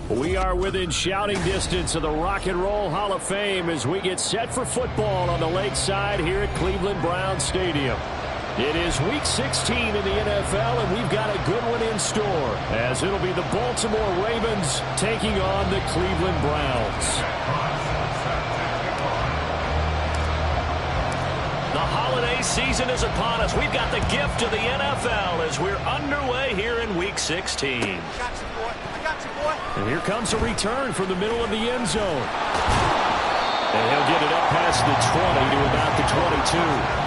We are within shouting distance of the Rock and Roll Hall of Fame as we get set for football on the lakeside here at Cleveland Browns Stadium. It is week 16 in the NFL, and we've got a good one in store, as it'll be the Baltimore Ravens taking on the Cleveland Browns. The holiday season is upon us. We've got the gift of the NFL as we're underway here in week 16. I got you, boy. I got you, boy. And here comes a return from the middle of the end zone. And he'll get it up past the 20 to about the 22.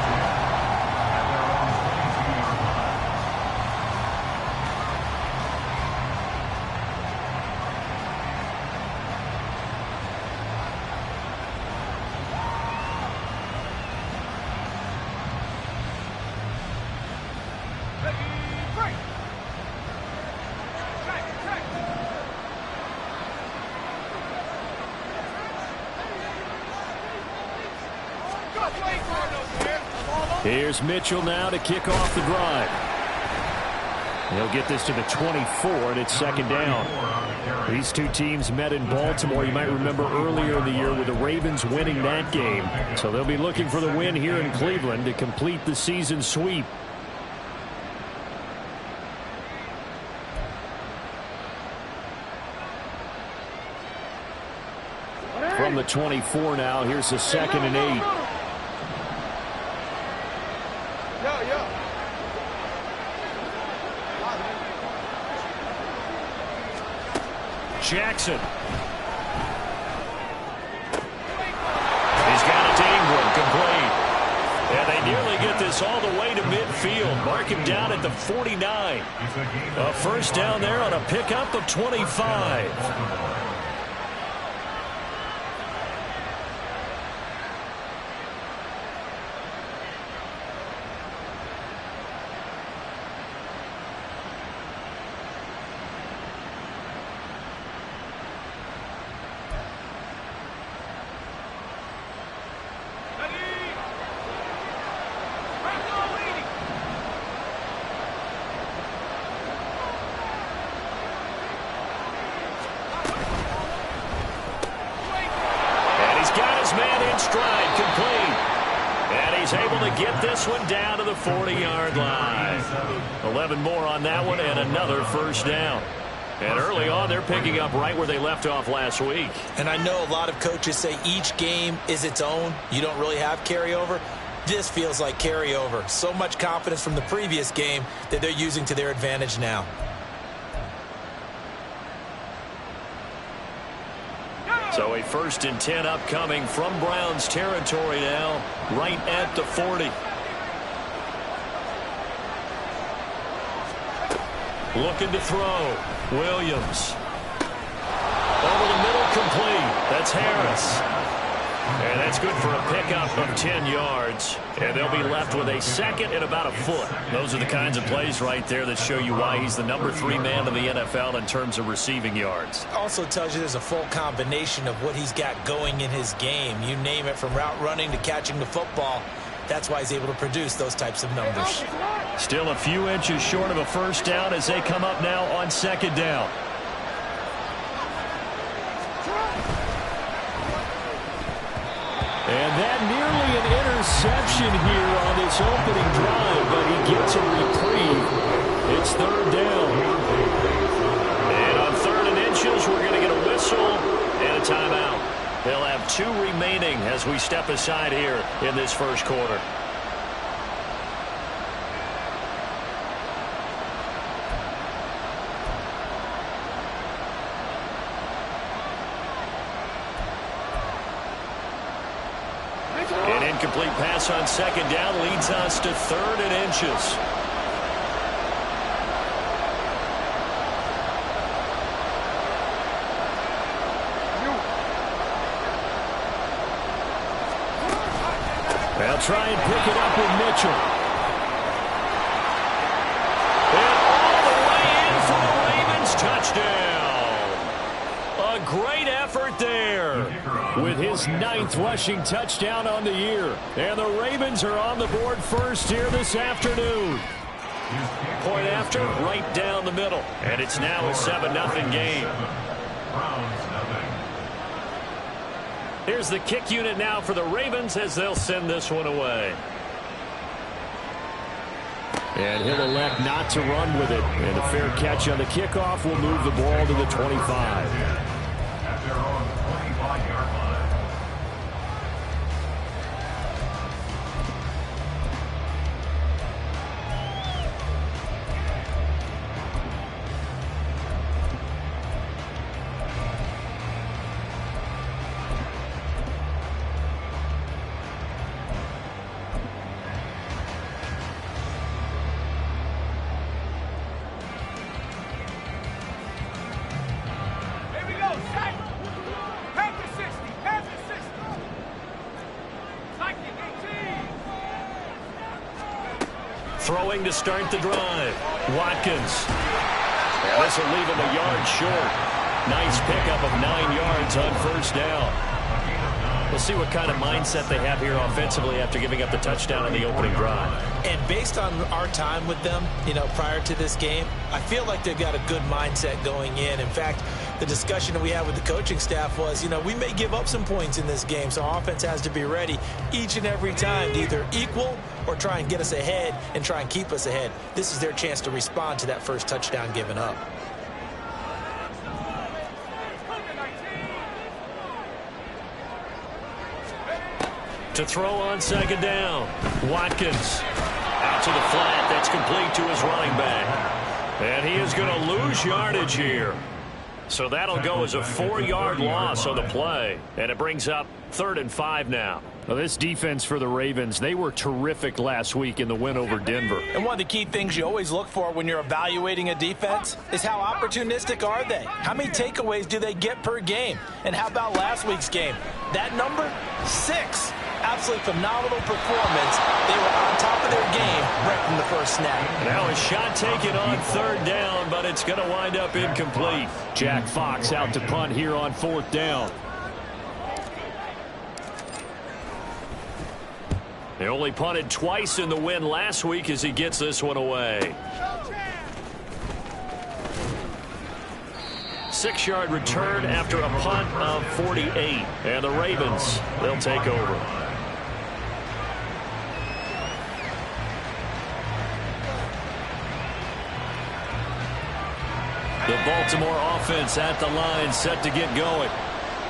Here's Mitchell now to kick off the drive. He'll get this to the 24, and it's second down. These two teams met in Baltimore. You might remember earlier in the year with the Ravens winning that game. So they'll be looking for the win here in Cleveland to complete the season sweep. From the 24 now, here's the 2nd and 8. Jackson. He's got it to Ingram, complete. And they nearly get this all the way to midfield. Mark him down at the 49. A first down there on a pickup of 25. Stride complete. And he's able to get this one down to the 40-yard line. 11 more on that one and another first down. And early on, they're picking up right where they left off last week. And I know a lot of coaches say each game is its own. You don't really have carryover. This feels like carryover. So much confidence from the previous game that they're using to their advantage now. So a 1st and 10 upcoming from Browns territory now, right at the 40. Looking to throw. Williams. Over the middle, complete. That's Harris. And that's good for a pickup of 10 yards. And they'll be left with a 2nd and about a foot. Those are the kinds of plays right there that show you why he's the number 3 man in the NFL in terms of receiving yards. Also tells you there's a full combination of what he's got going in his game. You name it, from route running to catching the football. That's why he's able to produce those types of numbers. Still a few inches short of a first down as they come up now on 2nd down. And that nearly an interception here on this opening drive, but he gets a reprieve. It's 3rd down. And on 3rd and inches, we're going to get a whistle and a timeout. They'll have 2 remaining as we step aside here in this first quarter. An incomplete pass on 2nd down leads us to 3rd and inches. They'll try and pick it up with Mitchell. And all the way in for the Ravens touchdown. A great effort there with his 9th rushing touchdown on the year. And the Ravens are on the board first here this afternoon. Point after, right down the middle. And it's now a 7-0 game. Here's the kick unit now for the Ravens as they'll send this one away. And he'll elect not to run with it. And a fair catch on the kickoff will move the ball to the 25. Throwing to start the drive. Watkins. And this will leave him a yard short. Nice pickup of 9 yards on first down. We'll see what kind of mindset they have here offensively after giving up the touchdown on the opening drive. And based on our time with them, prior to this game, I feel like they've got a good mindset going in. In fact, the discussion that we had with the coaching staff was, we may give up some points in this game, so our offense has to be ready each and every time to either equal or try and get us ahead and try and keep us ahead. This is their chance to respond to that first touchdown given up. To throw on second down. Watkins out to the flat. That's complete to his running back. And he is going to lose yardage here. So that'll go as a 4-yard loss on the play. And it brings up 3rd and 5 now. Well, this defense for the Ravens, they were terrific last week in the win over Denver. And one of the key things you always look for when you're evaluating a defense is how opportunistic are they? How many takeaways do they get per game? And how about last week's game? That number, 6. Absolutely phenomenal performance. They were on top of their game right from the first snap. Now a shot taken on 3rd down, but it's going to wind up incomplete. Jack Fox out to punt here on 4th down. They only punted twice in the win last week as he gets this one away. 6-yard return after a punt of 48. And the Ravens, they'll take over. The Baltimore offense at the line, set to get going.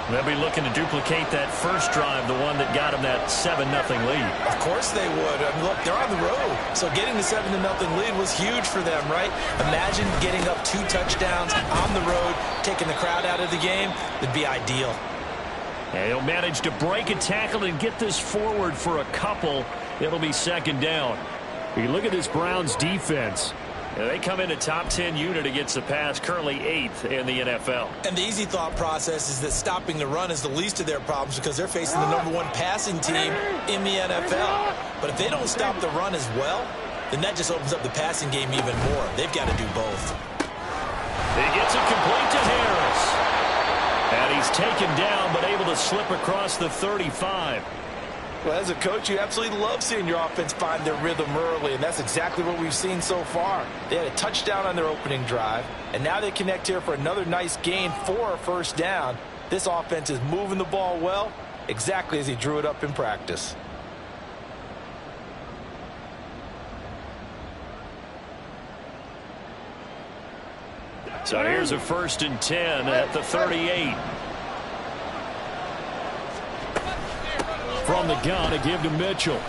They'll be looking to duplicate that first drive, the one that got them that 7-0 lead. Of course they would. I mean, look, they're on the road. So getting the 7-0 lead was huge for them, right? Imagine getting up 2 touchdowns on the road, taking the crowd out of the game. It'd be ideal. And he'll manage to break a tackle and get this forward for a couple. It'll be 2nd down. You look at this Browns defense. They come in a top 10 unit against the pass, currently 8th in the NFL. And the easy thought process is that stopping the run is the least of their problems because they're facing the #1 passing team in the NFL. But if they don't stop the run as well, then that just opens up the passing game even more. They've got to do both. He gets it complete to Harris. And he's taken down but able to slip across the 35. Well, as a coach, you absolutely love seeing your offense find their rhythm early, and that's exactly what we've seen so far. They had a touchdown on their opening drive, and now they connect here for another nice gain for a first down. This offense is moving the ball well, exactly as he drew it up in practice. So here's a 1st and 10 at the 38. From the gun, a give to Mitchell.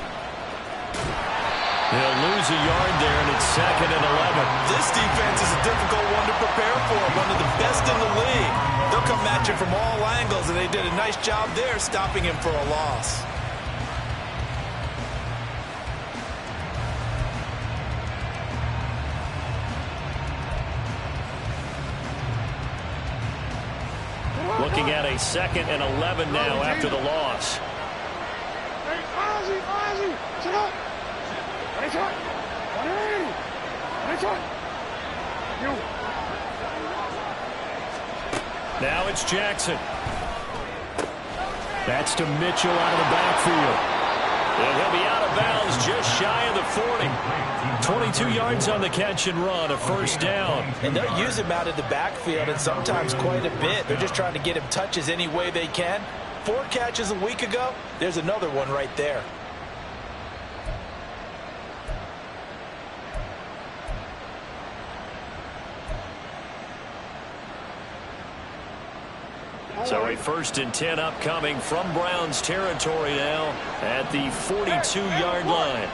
He'll lose a yard there, and it's 2nd and 11. This defense is a difficult one to prepare for, one of the best in the league. They'll come at you from all angles, and they did a nice job there stopping him for a loss. Looking at a 2nd and 11 now after the loss. Now it's Jackson. That's to Mitchell out of the backfield. And he'll be out of bounds just shy of the 40. 22 yards on the catch and run, a first down. And they'll use him out of the backfield, and sometimes quite a bit. They're just trying to get him touches any way they can. 4 catches a week ago. There's another one right there. So a 1st and 10 upcoming from Browns territory now at the 42-yard line.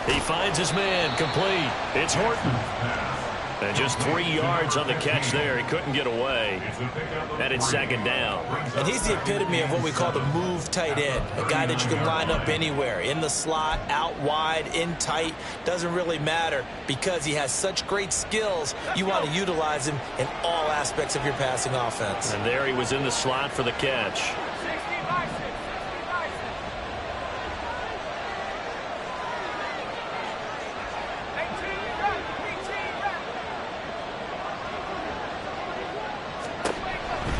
He finds his man, complete. It's Horton. And just 3 yards on the catch there. He couldn't get away. And it's 2nd down. And he's the epitome of what we call the move tight end. A guy that you can line up anywhere. In the slot, out wide, in tight. Doesn't really matter because he has such great skills. You want to utilize him in all aspects of your passing offense. And there he was in the slot for the catch.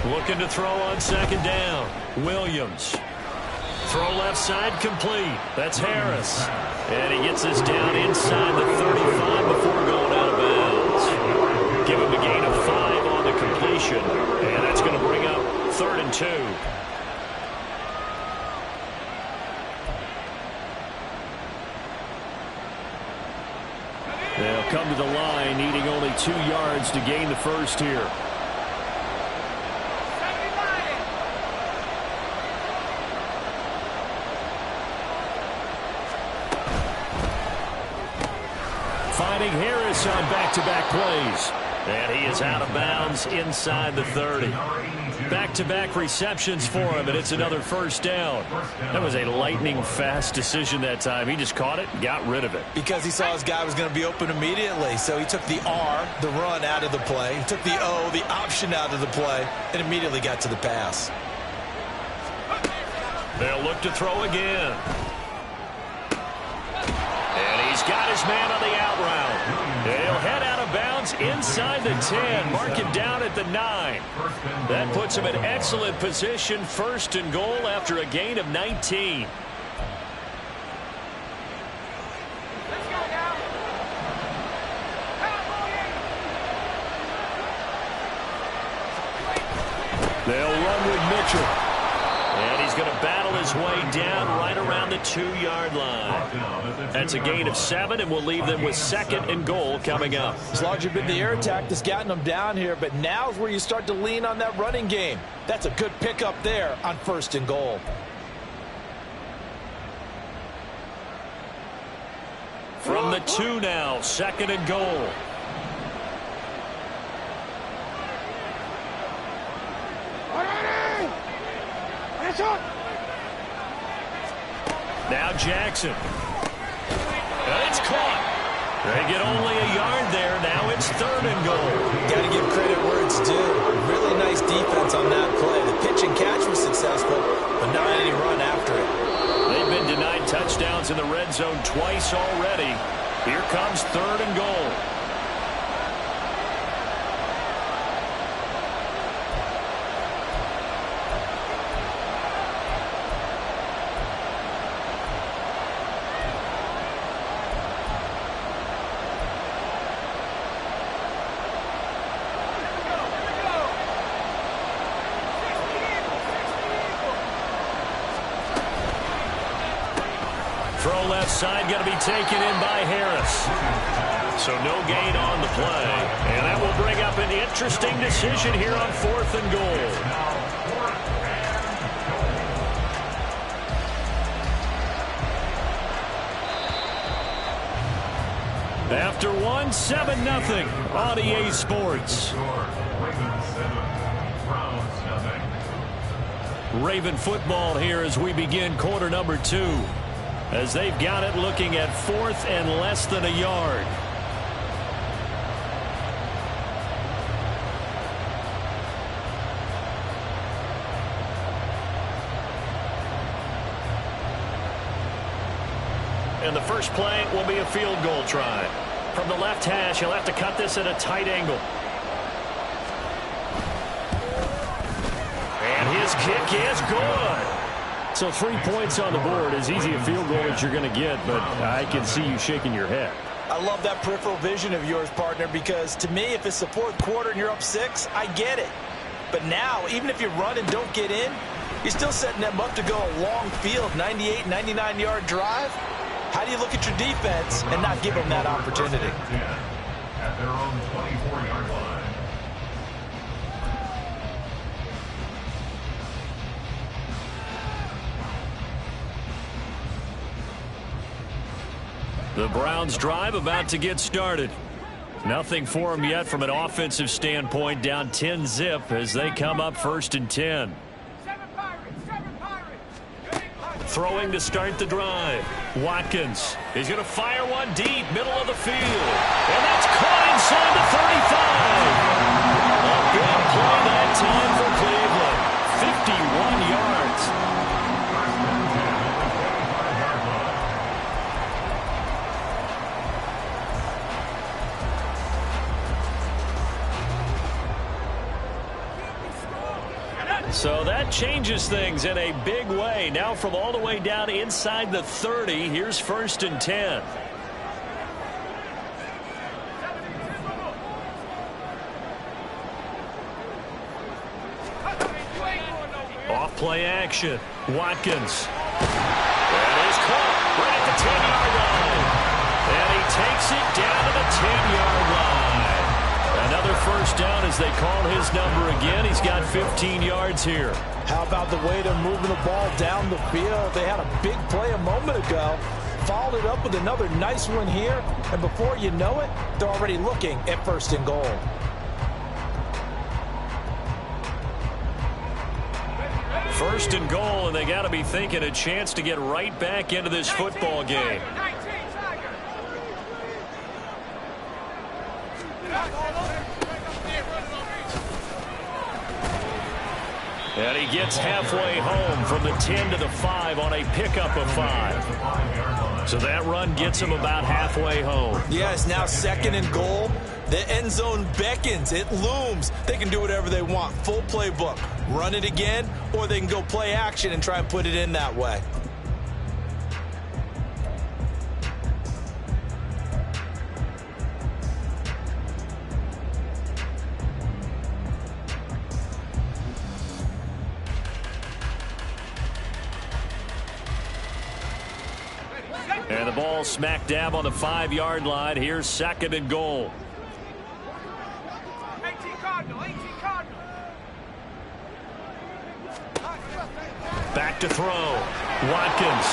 Looking to throw on 2nd down. Williams. Throw left side complete. That's Harris. And he gets this down inside the 35 before going out of bounds. Give him a gain of 5 on the completion. And that's going to bring up 3rd and 2. They'll come to the line, needing only 2 yards to gain the first here. Finding Harris on back-to-back plays. And he is out of bounds inside the 30. Back-to-back receptions for him, and it's another first down. That was a lightning-fast decision that time. He just caught it and got rid of it. Because he saw his guy was going to be open immediately. So he took the R, the run, out of the play. He took the O, the option, out of the play, and immediately got to the pass. They'll look to throw again. And he's got his man on the out route. He'll head out of bounds inside the 10. Mark him down at the 9. That puts him in excellent position. 1st and goal after a gain of 19. They'll run with Mitchell. And he's going to battle his way down right around the 2-yard line. That's a gain of 7, and we'll leave them with 2nd and goal coming up. It's largely been the air attack that's gotten them down here, but now's where you start to lean on that running game. That's a good pickup there on 1st and goal. From the 2 now, 2nd and goal. Now Jackson. And it's caught. They get only a yard there. Now it's 3rd and goal. Got to give credit where it's due. Really nice defense on that play. The pitch and catch was successful, but not any run after it. They've been denied touchdowns in the red zone twice already. Here comes 3rd and goal. Throw left side going to be taken in by Harris. So no gain on the play. And that will bring up an interesting decision here on 4th and goal. After one, 7-0 on EA Sports. Raven football here as we begin quarter number 2. As they've got it looking at 4th and less than a yard. And the first play will be a field goal try. From the left hash, he'll have to cut this at a tight angle. kick is good. So 3 points on the board, as easy a field goal as you're going to get, but I can see you shaking your head. I love that peripheral vision of yours, partner, because to me, if it's the fourth quarter and you're up 6, I get it. But now, even if you run and don't get in, you're still setting them up to go a long field, 98, 99-yard drive. How do you look at your defense and not give them that opportunity? At their own 24-yard line. The Browns drive about to get started. Nothing for them yet from an offensive standpoint, down 10-zip as they come up 1st and 10. Throwing to start the drive. Watkins. He's going to fire one deep, middle of the field. And that's caught inside the 35. A big play that time for Cleveland. 51 yards. So that changes things in a big way. Now from all the way down inside the 30, here's 1st and 10. Off play action. Watkins. That is caught right at the 10-yard line. And he takes it down to the 10-yard line. Another 1st down as they call his number again. He's got 15 yards here. How about the way they're moving the ball down the field? They had a big play a moment ago. Followed it up with another nice one here. And before you know it, they're already looking at 1st and goal. First and goal, and they got to be thinking a chance to get right back into this football game. And he gets halfway home from the 10 to the 5 on a pickup of 5. So that run gets him about halfway home. Yeah, it's now 2nd and goal. The end zone beckons. It looms. They can do whatever they want. Full playbook. Run it again, or they can go play action and try and put it in that way. And the ball smack dab on the 5-yard line. Here's 2nd and goal. 18 Cardinal. Back to throw. Watkins.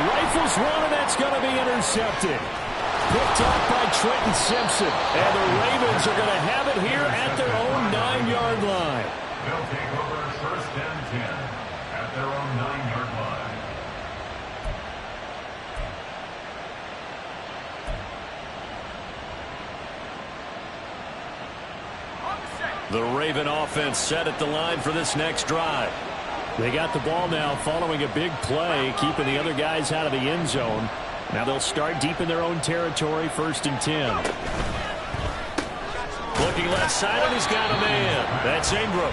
Rifles one, and that's going to be intercepted. Picked up by Trenton Simpson. And the Ravens are going to have it here at their own 9-yard line. They'll take over 1st and 10 at their own 9-yard line. The Raven offense set at the line for this next drive. They got the ball now following a big play, keeping the other guys out of the end zone. Now they'll start deep in their own territory, 1st and 10. Looking left side, and he's got a man. That's Ingram.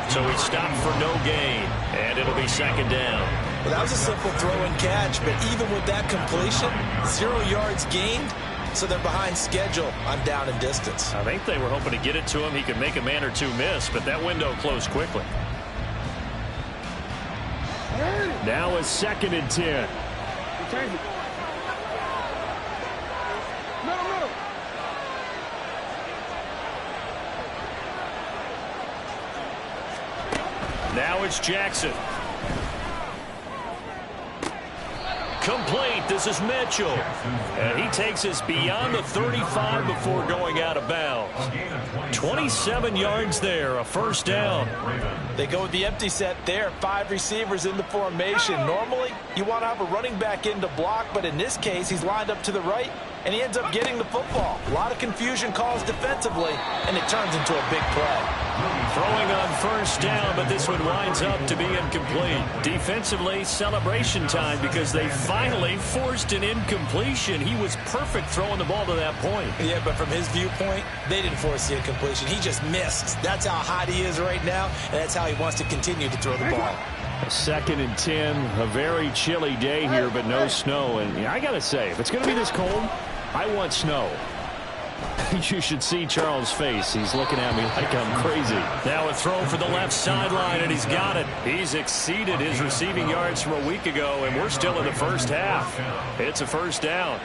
So he stopped for no gain, and it'll be 2nd down. Well, that was a simple throw and catch, but even with that completion, 0 yards gained. So they're behind schedule on down and distance. I think they were hoping to get it to him. He could make a man or two miss, but that window closed quickly. Now it's 2nd and 10. Now it's Jackson. Complete. This is Mitchell. And he takes us beyond the 35 before going out of bounds. 27 yards there, a 1st down. They go with the empty set there. 5 receivers in the formation. Normally, you want to have a running back in to block, but in this case, he's lined up to the right, and he ends up getting the football. A lot of confusion caused defensively, and it turns into a big play. Throwing on first down, but this one winds up to be incomplete. Defensively, celebration time because they finally forced an incompletion. He was perfect throwing the ball to that point. Yeah, but from his viewpoint, they didn't force the incompletion. He just missed. That's how hot he is right now, and that's how he wants to continue to throw the ball. A 2nd and 10, a very chilly day here, but no snow. And I got to say, if it's going to be this cold, I want snow. You should see Charles' face. He's looking at me like I'm crazy. Now a throw for the left sideline, and he's got it. He's exceeded his receiving yards from a week ago, and we're still in the first half. It's a first down.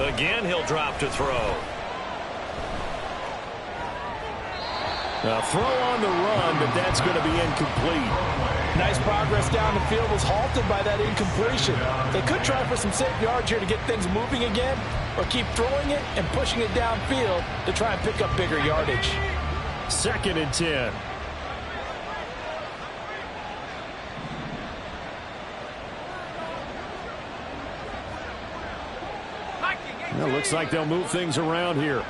Again, he'll drop to throw. A throw on the run, but that's going to be incomplete. Nice progress down the field was halted by that incompletion. They could try for some safe yards here to get things moving again, or keep throwing it and pushing it downfield to try and pick up bigger yardage. 2nd and 10. Well, looks like they'll move things around here.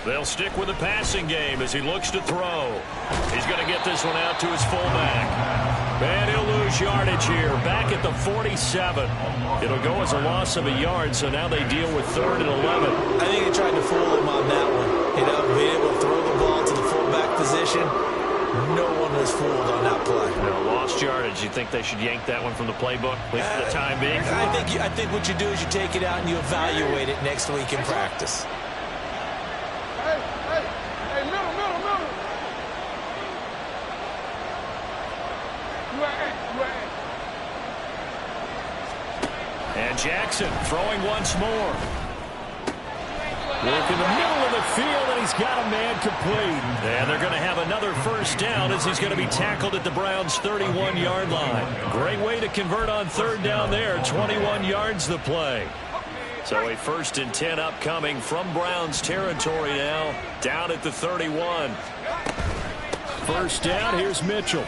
They'll stick with the passing game as he looks to throw. He's going to get this one out to his fullback. And he'll lose yardage here, back at the 47. It'll go as a loss of a yard, so now they deal with 3rd and 11. I think they tried to fool him on that one. You know, being able to throw the ball to the fullback position. No one was fooled on that play. No, lost yardage. You think they should yank that one from the playbook, at least for the time being? I think what you do is you take it out and you evaluate it next week in practice. And Jackson throwing once more. Look in the middle of the field, and he's got a man complete. And they're going to have another first down as he's going to be tackled at the Browns' 31-yard line. Great way to convert on 3rd down there. 21 yards the play. So a 1st and 10 upcoming from Browns territory now, down at the 31. First down, here's Mitchell.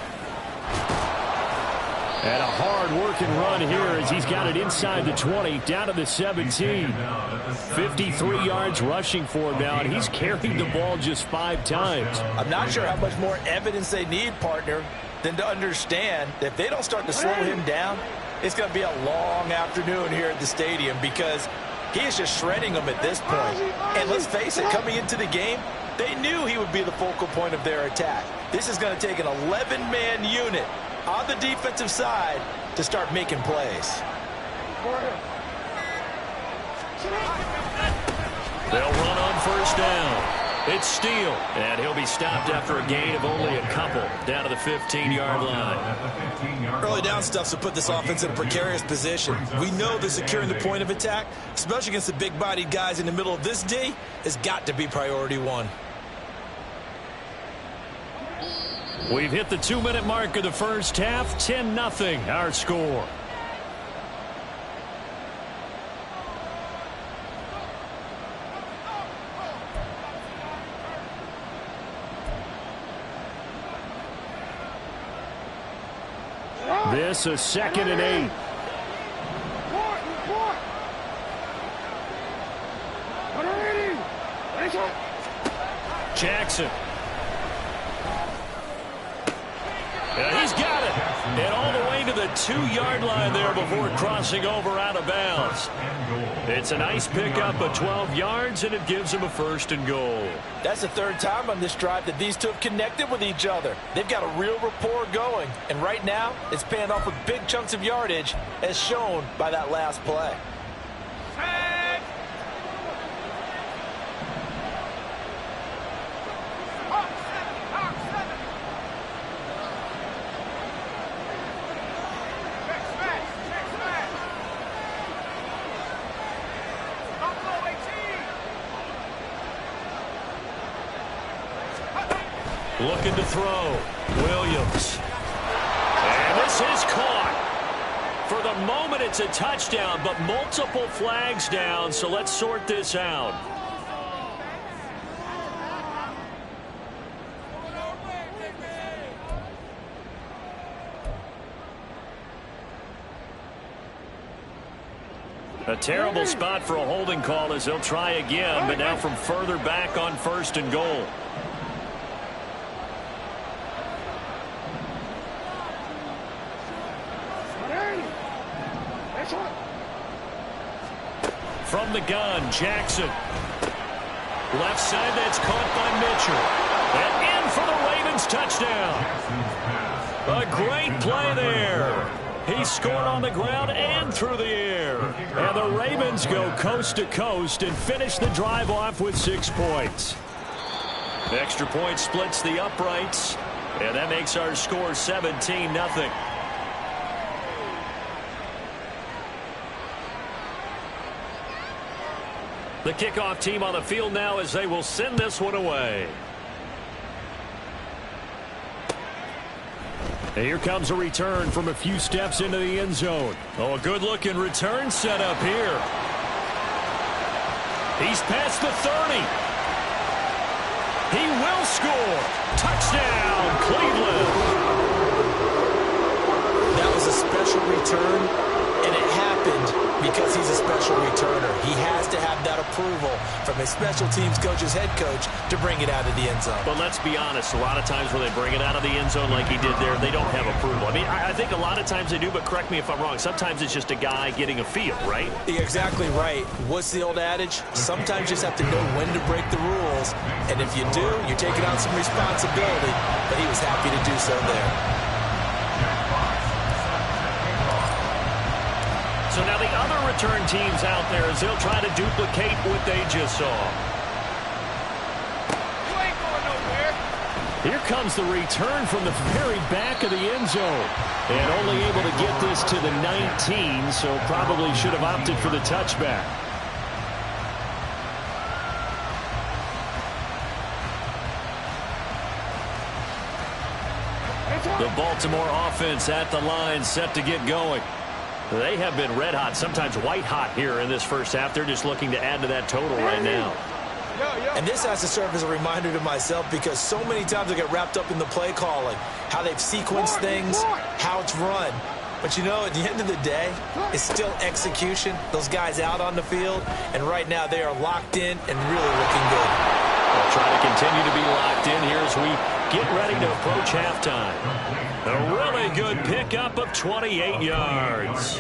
And a hard-working run here as he's got it inside the 20, down to the 17. 53 yards rushing for him now, and he's carried the ball just 5 times. I'm not sure how much more evidence they need, partner, than to understand that if they don't start to slow him down, it's going to be a long afternoon here at the stadium because he is just shredding them at this point. And let's face it, coming into the game, they knew he would be the focal point of their attack. This is going to take an 11-man unit on the defensive side to start making plays. They'll run on first down. It's Steele, and he'll be stopped after a gain of only a couple, down to the 15-yard line. Early down stuff to put this offense in a precarious position. We know that securing the point of attack, especially against the big-bodied guys in the middle of this D, has got to be priority one. We've hit the 2-minute mark of the first half. 10-0 our score. This is 2nd and 8. Jackson. Yeah, he's got it. And all the way to the 2-yard line there before crossing over out of bounds. It's a nice pickup of 12 yards, and it gives him a 1st and goal. That's the 3rd time on this drive that these two have connected with each other. They've got a real rapport going. And right now, it's paying off with big chunks of yardage, as shown by that last play. Looking to throw. Williams. And this is caught. For the moment, it's a touchdown, but multiple flags down, so let's sort this out. A terrible spot for a holding call as they'll try again, but now from further back on 1st and goal. From the gun, Jackson. Left side, that's caught by Mitchell. And in for the Ravens touchdown. A great play there. He scored on the ground and through the air. And the Ravens go coast to coast and finish the drive off with 6 points. The extra point splits the uprights. And that makes our score 17-0. The kickoff team on the field now as they will send this one away. And here comes a return from a few steps into the end zone. Oh, a good-looking return set up here. He's past the 30. He will score. Touchdown, Cleveland. That was a special return, and it happened because he's a special returner. He has to have that approval from his special teams coach's head coach to bring it out of the end zone. But let's be honest, a lot of times when they bring it out of the end zone like he did there, they don't have approval. I mean, I think a lot of times they do, but correct me if I'm wrong. Sometimes it's just a guy getting a feel, right? You're exactly right. What's the old adage? Sometimes you just have to know when to break the rules. And if you do, you're taking on some responsibility. But he was happy to do so there. So now the other return teams out there as they'll try to duplicate what they just saw. You ain't going nowhere. Here comes the return from the very back of the end zone. And only able to get this to the 19, so probably should have opted for the touchback. The Baltimore offense at the line set to get going. They have been red hot, sometimes white hot here in this first half. They're just looking to add to that total right now. And this has to serve as a reminder to myself because so many times I get wrapped up in the play calling, how they've sequenced things, how it's run. But, you know, at the end of the day, it's still execution. Those guys out on the field, and right now they are locked in and really looking good. They'll try to continue to be locked in here as we get ready to approach halftime. A really good pickup of 28 yards.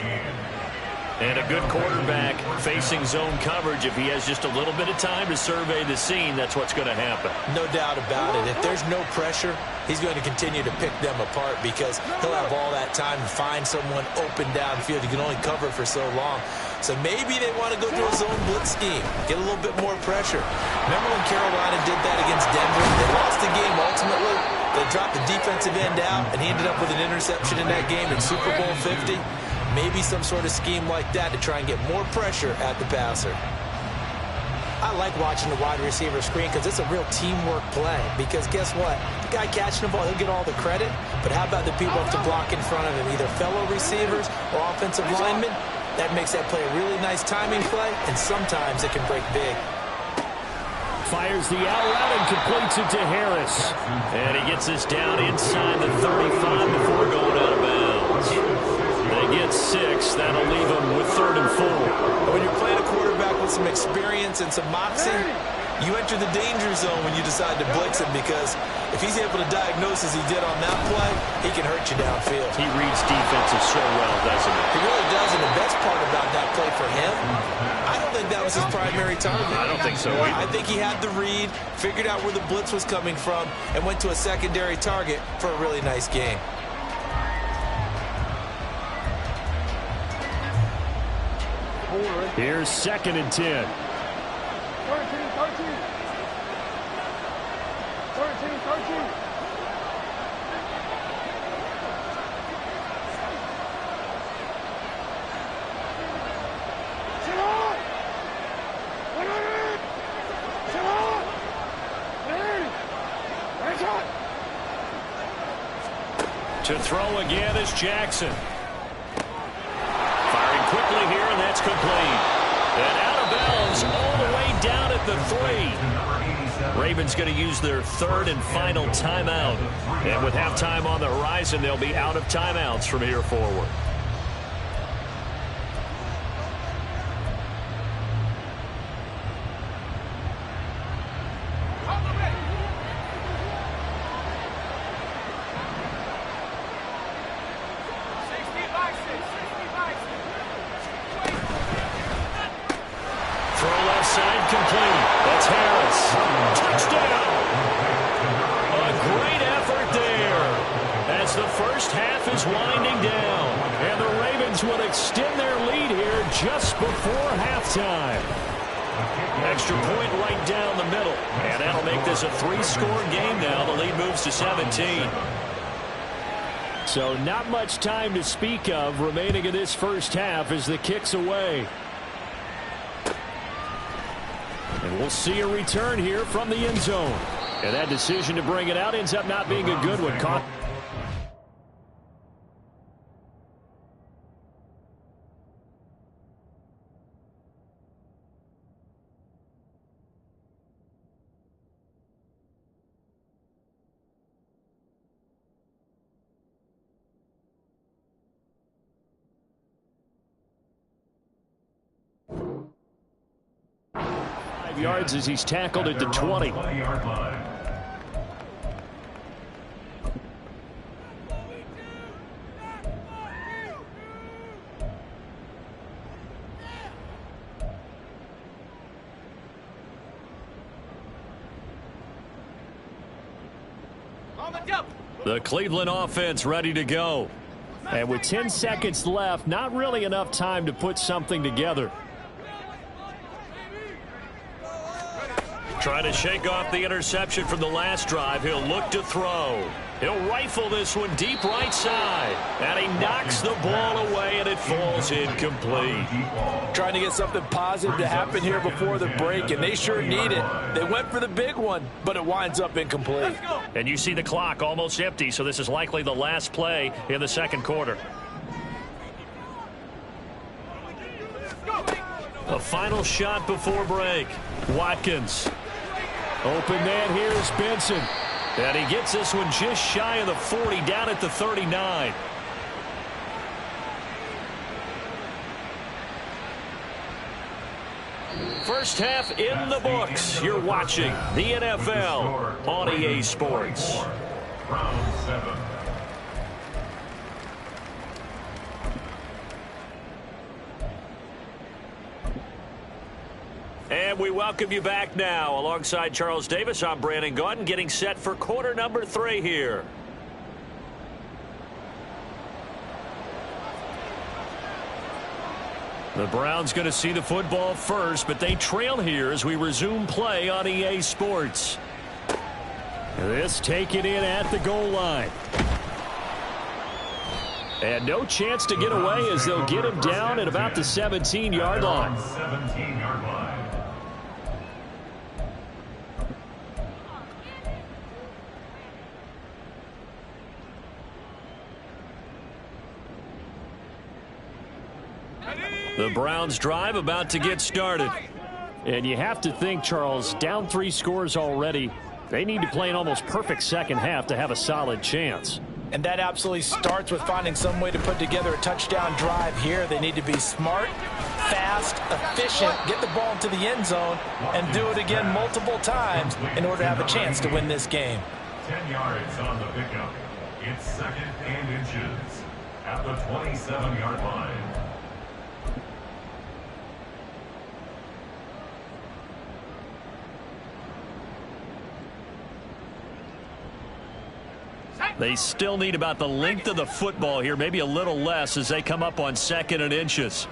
And a good quarterback facing zone coverage. If he has just a little bit of time to survey the scene, that's what's going to happen. No doubt about it. If there's no pressure, he's going to continue to pick them apart because he'll have all that time to find someone open downfield. You can only cover for so long. So maybe they want to go to a zone blitz scheme, get a little bit more pressure. Remember when Carolina did that against Denver? They lost the game ultimately. They dropped the defensive end out, and he ended up with an interception in that game in Super Bowl 50. Maybe some sort of scheme like that to try and get more pressure at the passer. I like watching the wide receiver screen because it's a real teamwork play. Because guess what? The guy catching the ball, he'll get all the credit. But how about the people who have to block in front of him, either fellow receivers or offensive linemen? That makes that play a really nice timing play, and sometimes it can break big. Fires the out route and completes it to Harris. And he gets this down inside the 35 before going out of bounds. They get 6. That'll leave them with 3rd and 4. When you're playing a quarterback with some experience and some moxie, you enter the danger zone when you decide to blitz him because if he's able to diagnose as he did on that play, he can hurt you downfield. He reads defenses so well, doesn't he? He really does, and the best part about that play for him, I don't think that was his primary target. I don't think so either. I think he had the read, figured out where the blitz was coming from, and went to a secondary target for a really nice game. Here's 2nd and 10. 13. 100. To throw again is Jackson. Firing quickly here, and that's complete. And out of bounds all the way down at the 3. Ravens going to use their third and final timeout. And with halftime on the horizon, they'll be out of timeouts from here forward. Extra point right down the middle. And that'll make this a 3-score game now. The lead moves to 17. So not much time to speak of remaining in this first half as the kick's away. And we'll see a return here from the end zone. And that decision to bring it out ends up not being a good one. Caught. Yards as he's tackled at the 20. The Cleveland offense ready to go. And with 10 seconds left, not really enough time to put something together. Trying to shake off the interception from the last drive. He'll look to throw. He'll rifle this one deep right side. And he knocks the ball away, and it falls incomplete. Trying to get something positive to happen here before the break, and they sure need it. They went for the big one, but it winds up incomplete. And you see the clock almost empty, so this is likely the last play in the second quarter. A final shot before break. Watkins. Open man here is Benson. And he gets this one just shy of the 40, down at the 39. First half in the books. You're watching the NFL on EA Sports. Round 7. And we welcome you back now. Alongside Charles Davis, I'm Brandon Gaudin, getting set for quarter number 3 here. The Browns going to see the football first, but they trail here as we resume play on EA Sports. This taken in at the goal line. And no chance to get away as they'll get him down at about the 17-yard line. 17-yard line. The Browns drive about to get started. And you have to think, Charles, down 3 scores already. They need to play an almost perfect second half to have a solid chance. And that absolutely starts with finding some way to put together a touchdown drive here. They need to be smart, fast, efficient, get the ball into the end zone, and do it again multiple times in order to have a chance to win this game. 10 yards on the pickup. It's 2nd and inches at the 27-yard line. They still need about the length of the football here, maybe a little less as they come up on 2nd and inches.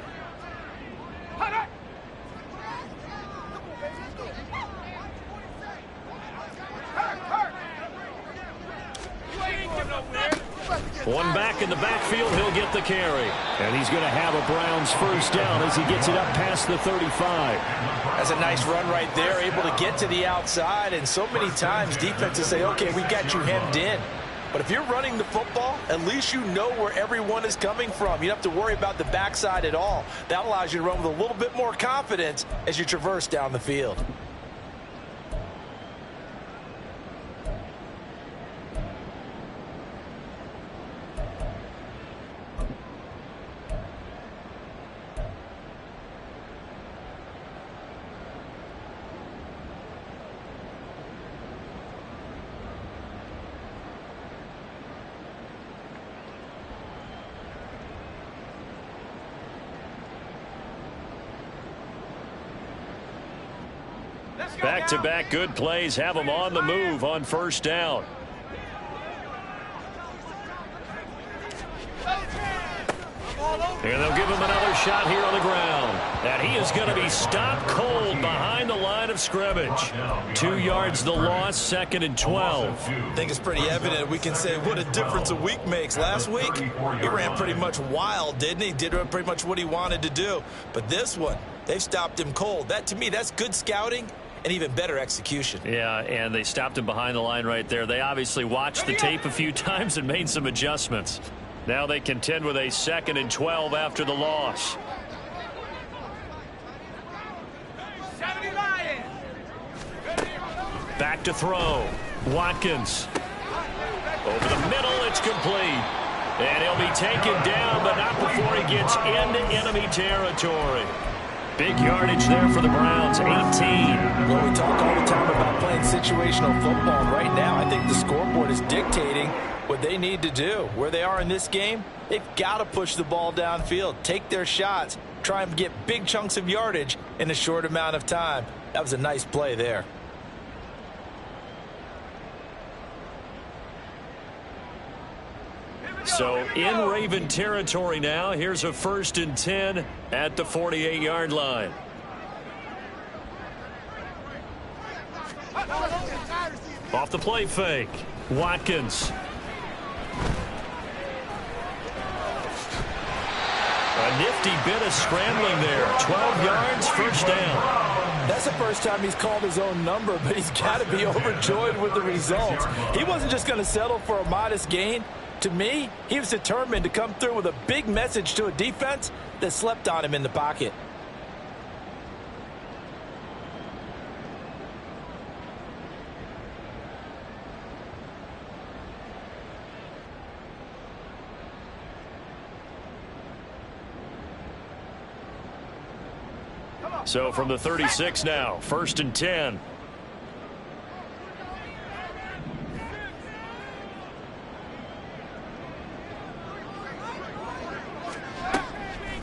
One back in the backfield, he'll get the carry. And he's going to have a Browns first down as he gets it up past the 35. That's a nice run right there, able to get to the outside, and so many times defenses say, okay, we got you hemmed in. But if you're running the football, at least you know where everyone is coming from. You don't have to worry about the backside at all. That allows you to run with a little bit more confidence as you traverse down the field. Back-to-back good plays have them on the move on first down. And they'll give him another shot here on the ground. And he is going to be stopped cold behind the line of scrimmage. 2 yards the loss, 2nd and 12. I think it's pretty evident. We can say what a difference a week makes. Last week, he ran pretty much wild, didn't he? Did pretty much what he wanted to do. But this one, they've stopped him cold. That, to me, that's good scouting and even better execution. Yeah, and they stopped him behind the line right there. They obviously watched the tape a few times and made some adjustments. Now they contend with a 2nd and 12 after the loss. Back to throw. Watkins. Over the middle, it's complete. And he'll be taken down, but not before he gets into enemy territory. Big yardage there for the Browns, 18. Well, we talk all the time about playing situational football. And right now, I think the scoreboard is dictating what they need to do. Where they are in this game, they've got to push the ball downfield, take their shots, try and get big chunks of yardage in a short amount of time. That was a nice play there. So in Raven territory now. Here's a 1st and 10 at the 48-yard line. Off the play fake. Watkins. A nifty bit of scrambling there. 12 yards, 1st down. That's the first time he's called his own number, but he's got to be overjoyed with the results. He wasn't just going to settle for a modest gain. To me, he was determined to come through with a big message to a defense that slept on him in the pocket. So from the 36 now, 1st and 10.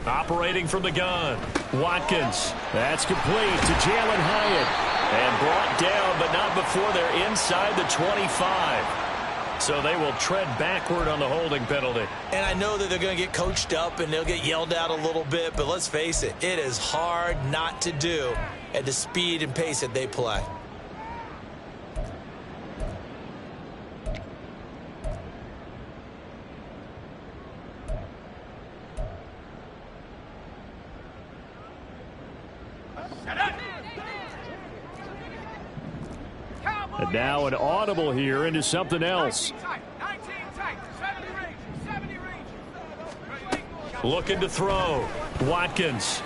Operating from the gun. Watkins. That's complete to Jalen Hyatt. And brought down, but not before they're inside the 25. So they will tread backward on the holding penalty. And I know that they're going to get coached up and they'll get yelled at a little bit, but let's face it, it is hard not to do at the speed and pace that they play. And now an audible here into something else. Looking to throw. Watkins.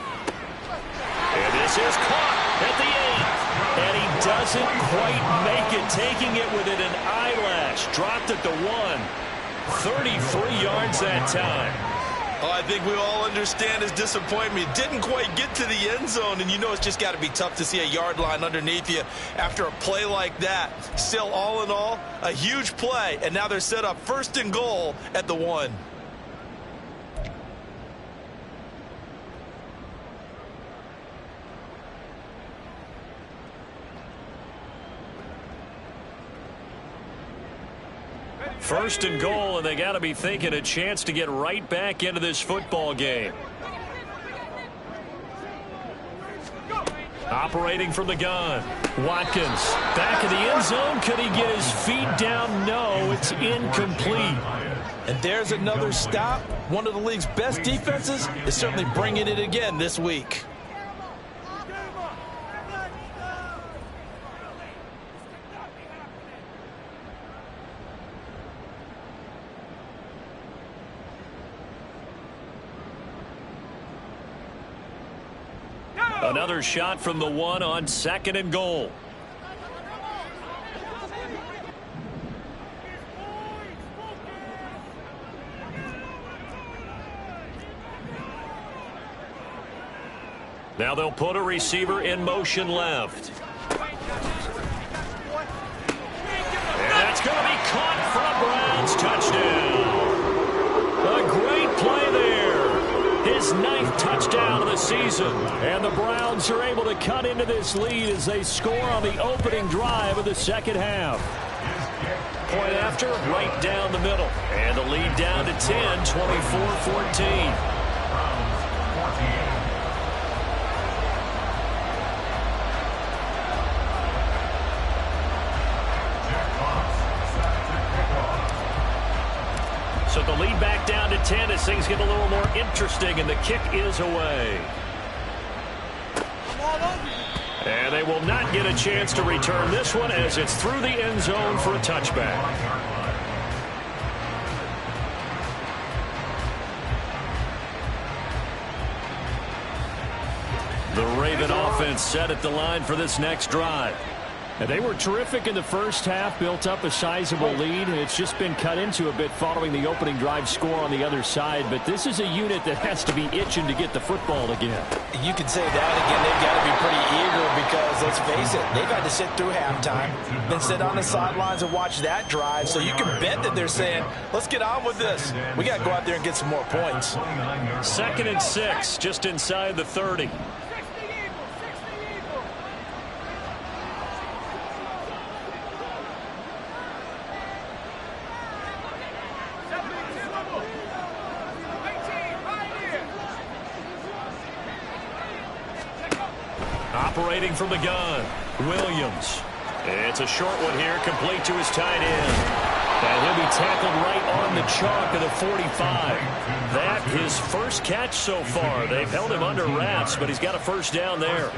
And this is caught at the 8. And he doesn't quite make it, taking it within an eyelash. Dropped at the 1. 33 yards that time. Oh, I think we all understand his disappointment. Didn't quite get to the end zone, and you know it's just got to be tough to see a yard line underneath you after a play like that. Still, all in all, a huge play, and now they're set up 1st and goal at the 1. First and goal, and they got to be thinking a chance to get right back into this football game. Operating from the gun. Watkins back in the end zone. Could he get his feet down? No, it's incomplete. And there's another stop. One of the league's best defenses is certainly bringing it again this week. Another shot from the 1 on 2nd and goal. Now they'll put a receiver in motion left. And that's going to be caught for a Browns touchdown. A great play there. His 9th touchdown of the season. And the Browns are able to cut into this lead as they score on the opening drive of the second half. Point after, right down the middle. And the lead down to 10, 24-14. So the lead back down to 10 as things get a little more interesting, and the kick is away. And they will not get a chance to return this one as it's through the end zone for a touchback. The Raven offense set at the line for this next drive. And they were terrific in the first half, built up a sizable lead, and it's just been cut into a bit following the opening drive score on the other side. But this is a unit that has to be itching to get the football again. You could say that again. They've got to be pretty eager because, let's face it, they've had to sit through halftime, then sit on the sidelines and watch that drive. So you can bet that they're saying, let's get on with this. We got to go out there and get some more points. 2nd and 6, just inside the 30. Operating from the gun, Williams. It's a short one here, complete to his tight end. And he'll be tackled right on the chalk of the 45. That his first catch so far. They've held him under wraps, but he's got a first down there.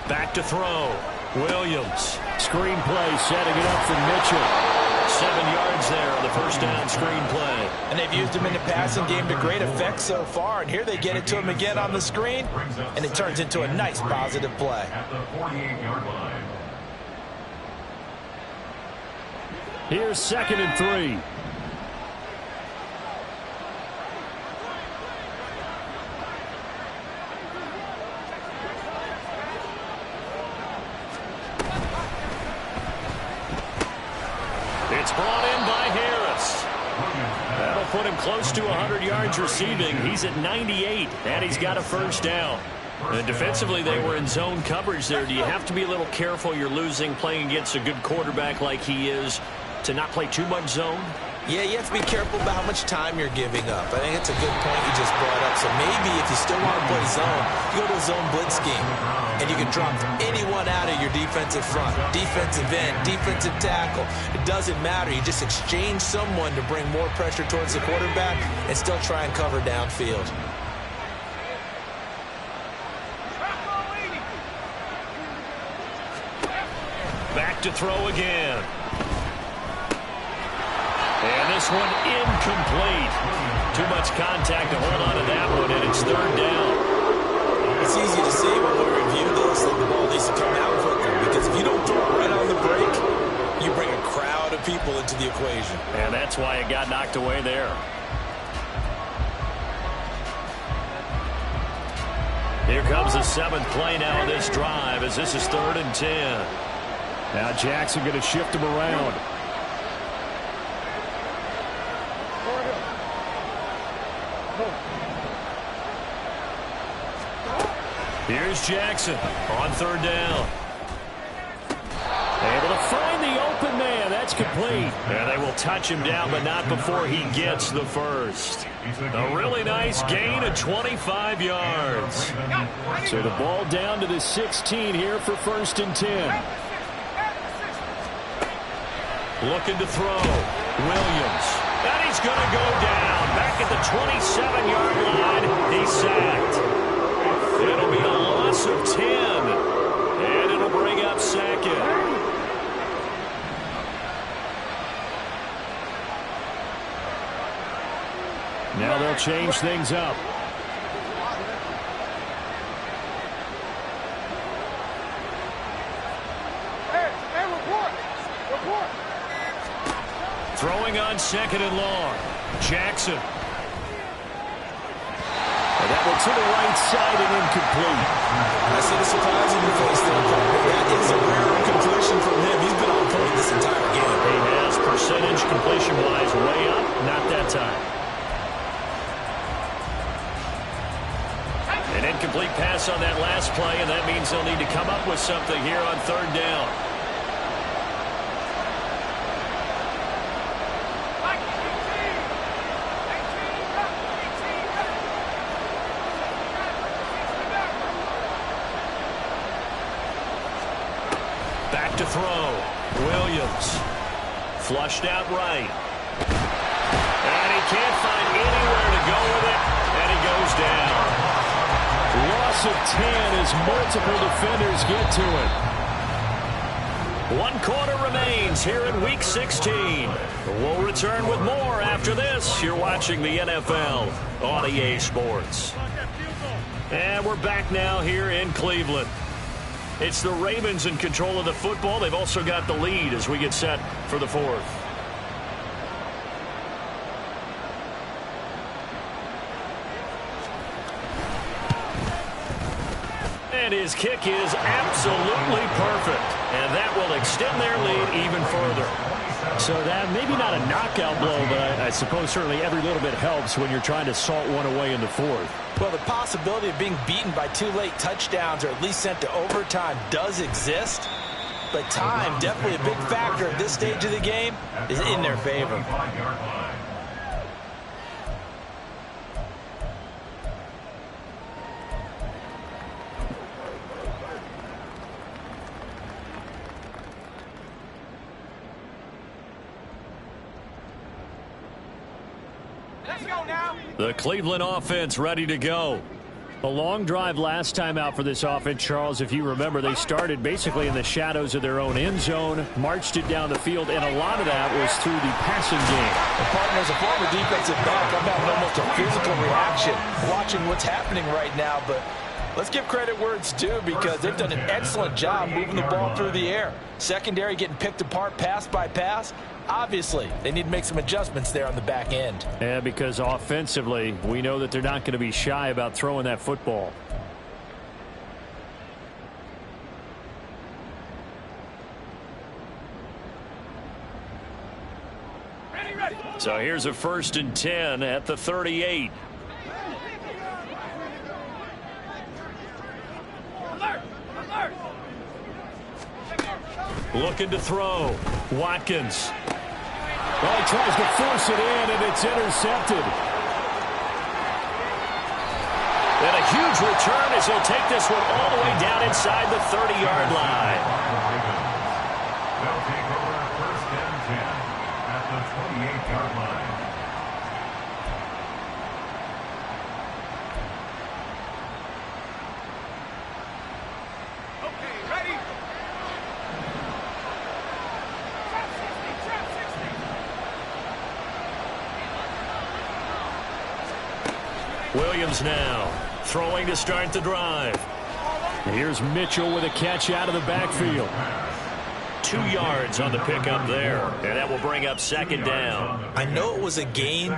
Back to throw. Williams. Screen play setting it up for Mitchell. 7 yards there on the first down screen play. And they've used him in the passing game to great effect so far. And here they get it to him again on the screen. And it turns into a nice positive play. At the 48-yard line. Here's 2nd and 3. It's brought in by Harris. That'll put him close to 100 yards receiving. He's at 98, and he's got a first down. And defensively, they were in zone coverage there. Do you have to be a little careful? You're losing playing against a good quarterback like he is to not play too much zone? Yeah, you have to be careful about how much time you're giving up. I think it's a good point you just brought up. So maybe if you still want to play zone, you go to a zone blitz scheme, and you can drop anyone out of your defensive front, defensive end, defensive tackle. It doesn't matter. You just exchange someone to bring more pressure towards the quarterback and still try and cover downfield. Back to throw again. And this one incomplete. Too much contact to hold on to that one, and it's 3rd down. It's easy to see when we review this that the ball needs to come out quicker, because if you don't throw it right on the break, you bring a crowd of people into the equation. And that's why it got knocked away there. Here comes the 7th play now of this drive as this is 3rd and 10. Now Jackson going to shift him around. Here's Jackson on 3rd down. Able to find the open man. That's complete. And they will touch him down, but not before he gets the first. A really nice gain of 25 yards. So the ball down to the 16 here for 1st and 10. Looking to throw. Williams. And he's going to go down. Back at the 27-yard line. He's sacked. It'll be a loss of 10. And it'll bring up second. Now they'll change things up. Throwing on second and long. Jackson. And that one to the right side and incomplete. I see the surprise in your face there, Parker. That is a rare completion from him. He's been on point this entire game. He has percentage completion-wise way up. Not that time. An incomplete pass on that last play, and that means they'll need to come up with something here on third down. Back to throw. Williams. Flushed out right. And he can't find anywhere to go with it, and he goes down. Loss of 10 as multiple defenders get to it. 1 quarter remains here in Week 16. We'll return with more after this. You're watching the NFL on EA Sports. And we're back now here in Cleveland. It's the Ravens in control of the football. They've also got the lead as we get set for the fourth. And his kick is absolutely perfect. And that will extend their lead even further. So that maybe not a knockout blow, but I suppose certainly every little bit helps when you're trying to salt one away in the fourth. Well, the possibility of being beaten by 2 late touchdowns or at least sent to overtime does exist. But time, definitely a big factor at this stage of the game, is in their favor. The Cleveland offense ready to go. A long drive last time out for this offense, Charles. If you remember, they started basically in the shadows of their own end zone, marched it down the field, and a lot of that was through the passing game. The partner, as a former defensive back, I'm having almost a physical reaction watching what's happening right now. But let's give credit where it's due because they've done an excellent job moving the ball through the air. Secondary getting picked apart pass by pass. Obviously, they need to make some adjustments there on the back end. Yeah, because offensively, we know that they're not going to be shy about throwing that football. So here's a 1st and 10 at the 38. Looking to throw. Watkins. Well, he tries to force it in, and it's intercepted. And a huge return as he'll take this one all the way down inside the 30-yard line. They'll take over 1st and 10 at the 28-yard line. Williams now throwing to start the drive. Here's Mitchell with a catch out of the backfield. 2 yards on the pickup there, and that will bring up 2nd down. I know it was a gain,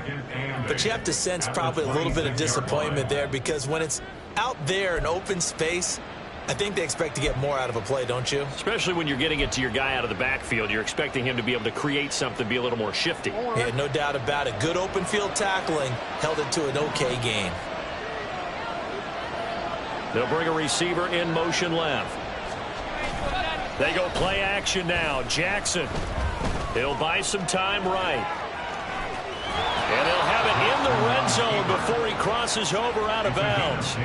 but you have to sense probably a little bit of disappointment there because when it's out there in open space, I think they expect to get more out of a play, don't you? Especially when you're getting it to your guy out of the backfield. You're expecting him to be able to create something, be a little more shifty. Yeah, no doubt about it. Good open field tackling held it to an okay gain. They'll bring a receiver in motion left. They go play action now. Jackson. He'll buy some time right. And he'll have it in the red zone before he crosses over out of bounds.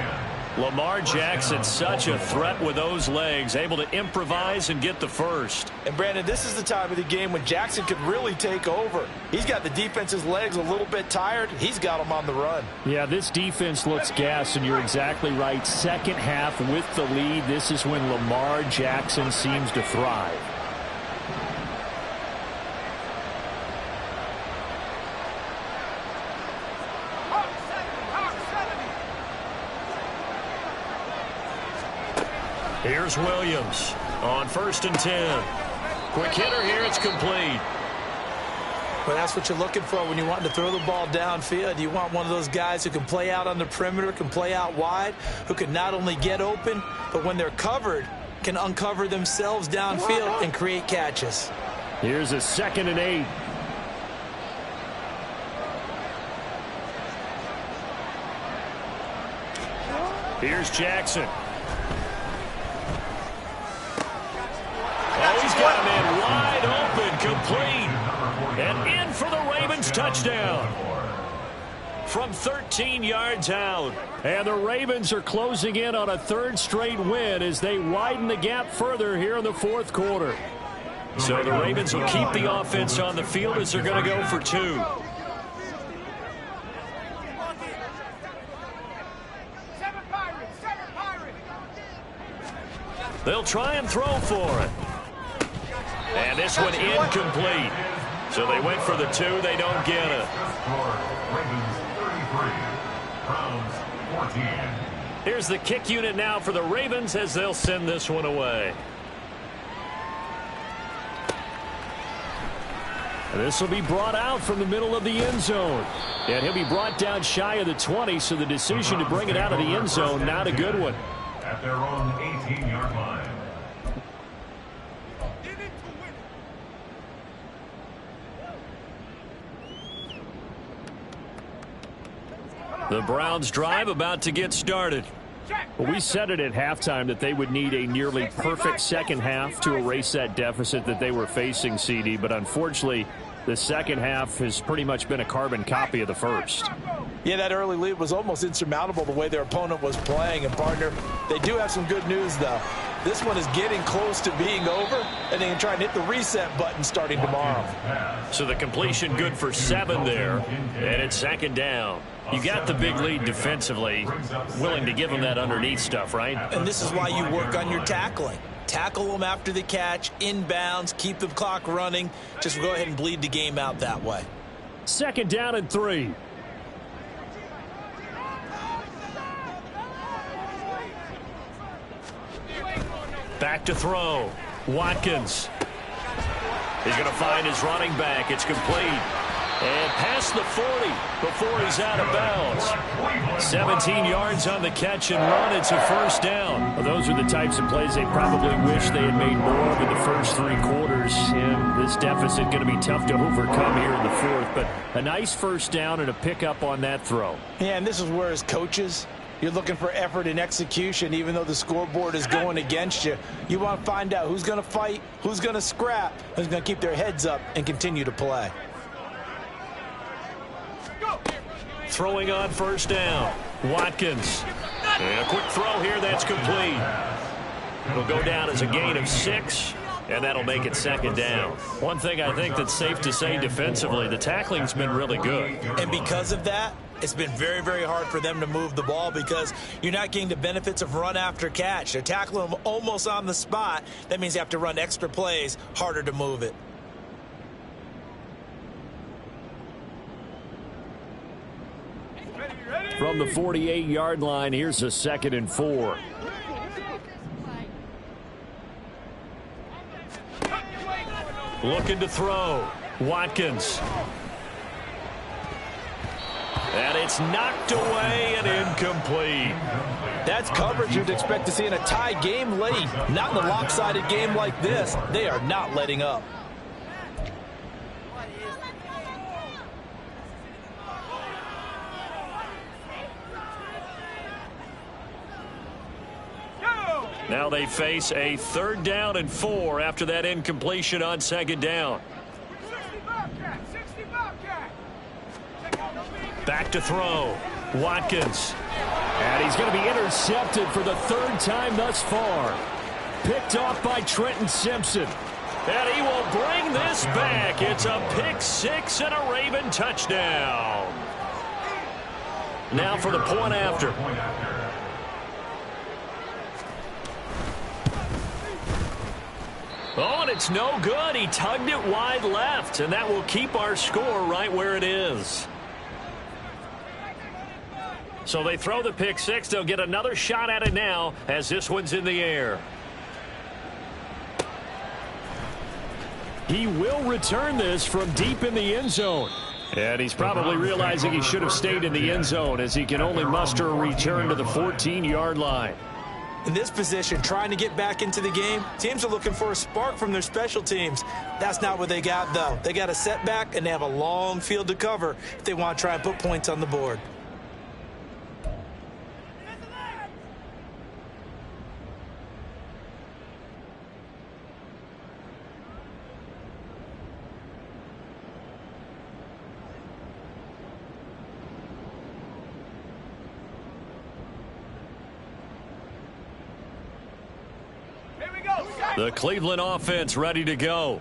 Lamar Jackson, such a threat with those legs, able to improvise and get the first. And Brandon, this is the time of the game when Jackson could really take over. He's got the defense's legs a little bit tired. He's got them on the run. Yeah, this defense looks gassed, and you're exactly right. Second half with the lead, this is when Lamar Jackson seems to thrive. Here's Williams on 1st and 10. Quick hitter here. It's complete. Well, that's what you're looking for when you want to throw the ball downfield. You want one of those guys who can play out on the perimeter, can play out wide, who can not only get open, but when they're covered, can uncover themselves downfield and create catches. Here's a 2nd and 8. Here's Jackson. Oh, he's got him in wide open, complete. And in for the Ravens touchdown. From 13 yards out. And the Ravens are closing in on a 3rd straight win as they widen the gap further here in the 4th quarter. So the Ravens will keep the offense on the field as they're going to go for 2. They'll try and throw for it. And this one incomplete. So they went for the 2. They don't get it. Ravens 33, Browns 14. Here's the kick unit now for the Ravens as they'll send this one away. This will be brought out from the middle of the end zone. And he'll be brought down shy of the 20, so the decision to bring it out of the end zone, not a good one. At their own 18-yard line. The Browns drive about to get started. Well, we said it at halftime that they would need a nearly perfect second half to erase that deficit that they were facing, CD. But unfortunately, the second half has pretty much been a carbon copy of the first. Yeah, that early lead was almost insurmountable the way their opponent was playing. And, partner, they do have some good news, though. This one is getting close to being over, and they can try and hit the reset button starting tomorrow. So the completion good for 7 there, and it's 2nd down. You got the big lead defensively, willing to give them that underneath stuff, right? And this is why you work on your tackling. Tackle them after the catch, inbounds, keep the clock running. Just go ahead and bleed the game out that way. 2nd down and 3. Back to throw. Watkins. He's going to find his running back. It's complete. And past the 40 before he's out of bounds. 17 yards on the catch and run. It's a 1st down. Well, those are the types of plays they probably wish they had made more of in the first 3 quarters. And this deficit going to be tough to overcome here in the 4th. But a nice 1st down and a pickup on that throw. Yeah, and this is where as coaches, you're looking for effort and execution. Even though the scoreboard is going against you, you want to find out who's going to fight, who's going to scrap, who's going to keep their heads up and continue to play. Throwing on 1st down. Watkins. And a quick throw here that's complete. It'll go down as a gain of 6, and that'll make it 2nd down. One thing I think that's safe to say defensively, the tackling's been really good. And because of that, it's been very, very hard for them to move the ball because you're not getting the benefits of run after catch. They're tackling them almost on the spot. That means you have to run extra plays, harder to move it. From the 48-yard line, here's a 2nd and 4. Looking to throw. Watkins. And it's knocked away and incomplete. That's coverage you'd expect to see in a tie game late. Not in a lopsided game like this. They are not letting up. Now they face a 3rd down and 4 after that incompletion on 2nd down. Back to throw. Watkins. And he's going to be intercepted for the third time thus far. Picked off by Trenton Simpson. And he will bring this back. It's a pick six and a Raven touchdown. Now for the point after. Oh, and it's no good. He tugged it wide left, and that will keep our score right where it is. So they throw the pick six. They'll get another shot at it now as this one's in the air. He will return this from deep in the end zone. And he's probably realizing he should have stayed in the end zone as he can only muster a return to the 14-yard line. In this position, trying to get back into the game, teams are looking for a spark from their special teams. That's not what they got, though. They got a setback, and they have a long field to cover if they want to try and put points on the board. The Cleveland offense ready to go.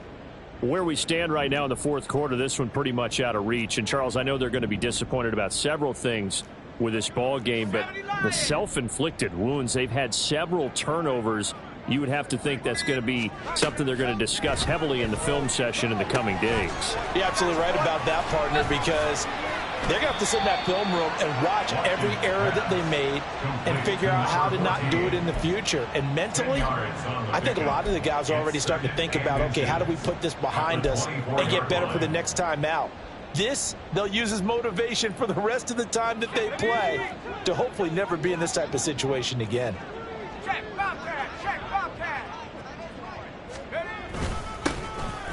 Where we stand right now in the fourth quarter, this one pretty much out of reach. And, Charles, I know they're going to be disappointed about several things with this ball game, but the self-inflicted wounds, they've had several turnovers. You would have to think that's going to be something they're going to discuss heavily in the film session in the coming days. You're absolutely right about that, partner, because they're going to have to sit in that film room and watch every error that they made and figure out how to not do it in the future. And mentally, I think a lot of the guys are already starting to think about, okay, how do we put this behind us and get better for the next time out? This, they'll use as motivation for the rest of the time that they play to hopefully never be in this type of situation again.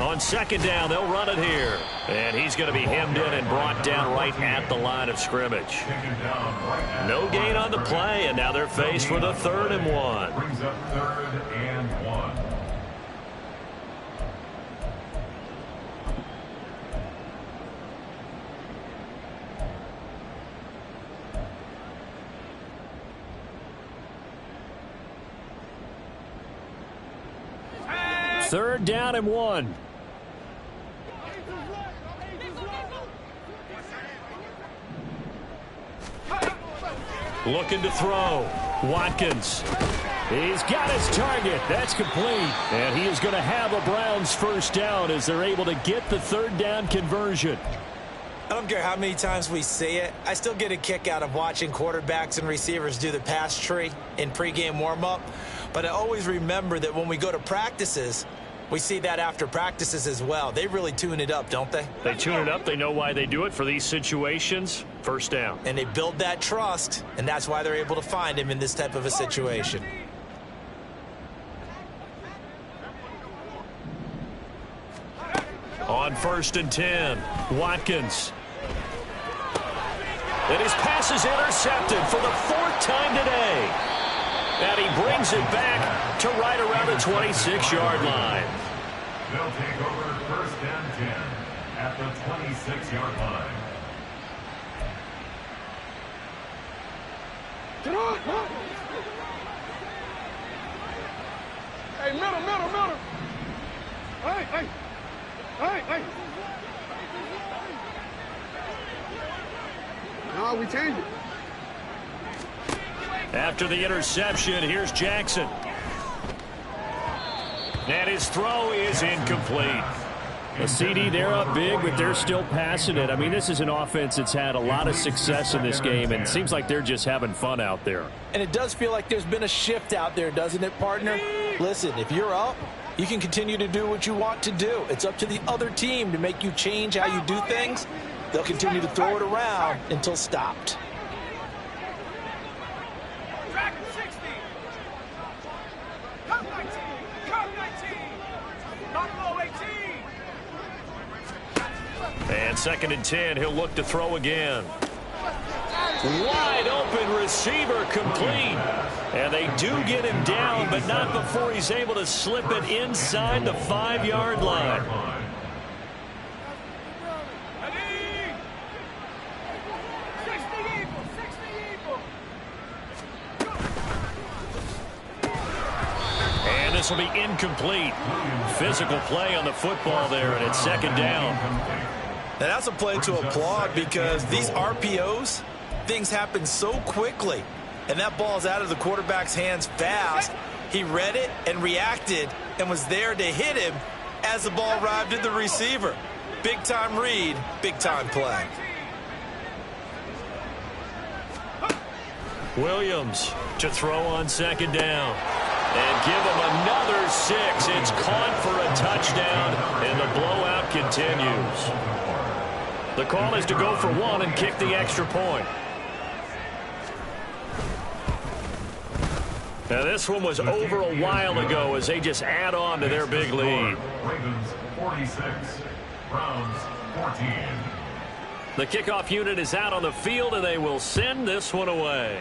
On second down, they'll run it here. And he's going to be hemmed in and brought down right at the line of scrimmage. No gain on the play, and now they're faced with a 3rd and 1. Brings up 3rd and 1. Third down and 1. Looking to throw. Watkins. He's got his target. That's complete. And he is going to have a Browns first down as they're able to get the 3rd down conversion. I don't care how many times we see it. I still get a kick out of watching quarterbacks and receivers do the pass tree in pregame warm-up. But I always remember that when we go to practices, we see that after practices as well. They really tune it up, don't they? They tune it up. They know why they do it for these situations. First down. And they build that trust, and that's why they're able to find him in this type of a situation. On 1st and 10, Watkins. And his pass is intercepted for the 4th time today. And he brings it back to right around the 26-yard line. They'll take over 1st and 10 at the 26-yard line. Get on! Hey, middle! Hey! No, we changed it. After the interception, here's Jackson. And his throw is incomplete. A CD, they're up big, but they're still passing it. I mean, this is an offense that's had a lot of success in this game, and it seems like they're just having fun out there. And it does feel like there's been a shift out there, doesn't it, partner? Listen, if you're up, you can continue to do what you want to do. It's up to the other team to make you change how you do things. They'll continue to throw it around until stopped. And 2nd and 10, he'll look to throw again. Wide open receiver complete. And they do get him down, but not before he's able to slip it inside the 5-yard line. this will be incomplete. Physical play on the football there, and it's second down. And that's a play to applaud because these RPOs, things happen so quickly. And that ball's out of the quarterback's hands fast. He read it and reacted and was there to hit him as the ball arrived at the receiver. Big-time read, big-time play. Williams to throw on second down. And give him another 6. It's caught for a touchdown, and the blowout continues. The call is to go for 1 and kick the extra point. Now this one was over a while ago as they just add on to their big lead. Ravens 46, Browns 14. The kickoff unit is out on the field, and they will send this one away.